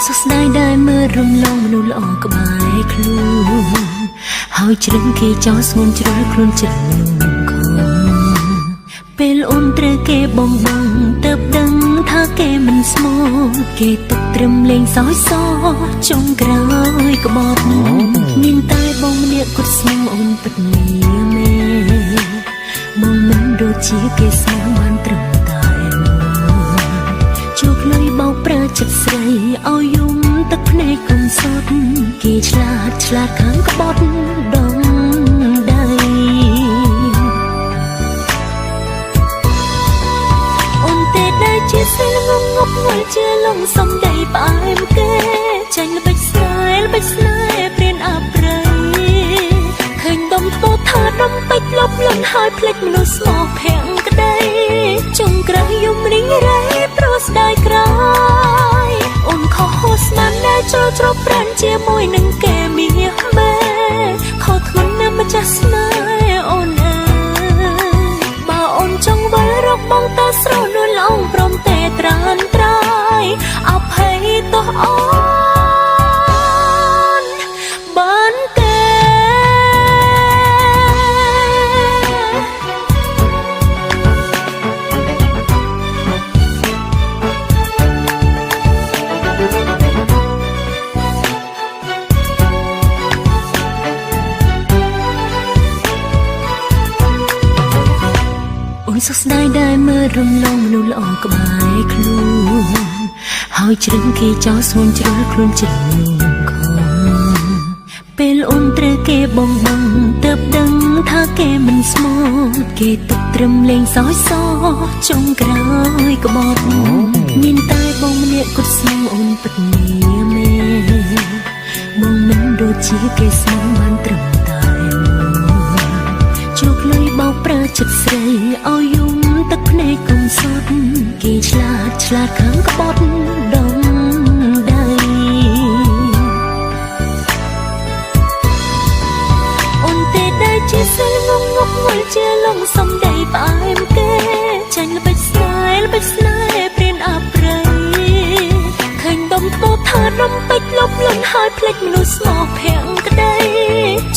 សោកស្ដាយដែលមើលរំលងមនុស្សល្អក្បែរខ្លួនហើយជ្រឹងគេចោលស្ងួនជ្រុលខ្លួនចិត្តខំពេលអូនត្រូវគេបងទៅដឹងថាគេមិនស្មោះគេទុកត្រឹមលេងសើចសចុងក្រោយក្បត់មានតែបងម្នាក់គត់ស្មោះអូនពិតមានមេបងមិនដូចជាគេស្មោះបានត្រឹមតែជួបលុយបោកប្រើចិត្តស្រីឲ្យយំទឹកភ្នែកកុំសត់គេឆ្លាតខាងក្បត់ដងដៃអូនទេដែលជាស្រីងងប់ងល់ជាលងសំដីផ្អែមគេចាញ់ល្បិចស្នេហ៍ព្រៀនអប្រៃឃើញដុំពោថាដុំពេជ្រលប់លន់ហើយភ្លេចមនុស្សស្មោះភាំងក្ដីចុងក្រោយយំរីងរ៉ៃព្រោះស្ដាយក្រោយអូនខុសហូស្មានដែលជ្រុលជ្រប់ប្រានជាមួយនឹងគេមាសមេខុសធ្ងន់ណាស់ម្ចាស់ស្នេហ៍អូនអើយបើអូនចង់វិលរកបងតើស្រោនួនល្អងព្រមតែត្រានត្រៃអភ័យទោះអូនបានទេសោកស្ដាយដែលមើលរំលងមនុស្សល្អក្បែរខ្លួនហើយជ្រឹងគេចោលស្ងួនជ្រុលខ្លួនចិត្តខំពេលអូនត្រូវគេបងទៅដឹងថាគេមិនស្មោះគេទុកត្រឹមលេងសើចសចុងក្រោយក្បត់មានតែបងម្នាក់គត់ស្មោះអូនពិតមានមេបងមិនដូចជាគេស្មោះបានត្រឹមតែជួបលុយបោកប្រើចិត្តស្រីឲ្យយំទឹកភ្នែកកុំសត់គេឆ្លាតខាងក្បត់ដងដៃអូនទេដែលជាស្រីងងប់ងល់ជាលងសំដីផ្អែមគេចាញ់ល្បិចស្នេហ៍ព្រៀនអប្រៃឃើញដុំពោថាដុំពេជ្រលប់លន់ហើយភ្លេចមនុស្សស្មោះភាំងក្ដី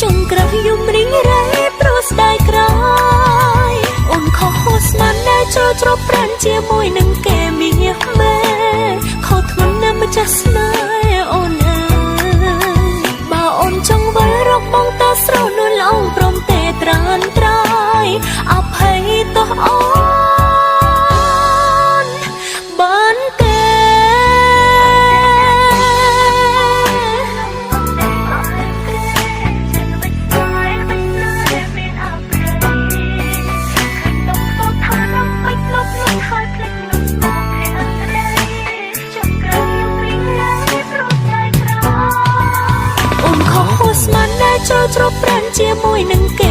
ចុងក្រោយយំរីងរ៉ៃព្រោះស្ដាយក្រោយអូនខុសហូស្មានដែលជ្រុលជ្រប់ប្រានជាមួយនឹងគេមាសមេខុសធ្ងន់ណាស់ម្ចាស់ស្នេហ៍អូនអើយបើអូនចង់វិលរកបងតើស្រោនួនល្អងព្រមតែត្រានត្រៃអភ័យទោះអូនបានទេជ្រុលជ្រប់ប្រានជាមួយនឹងគេ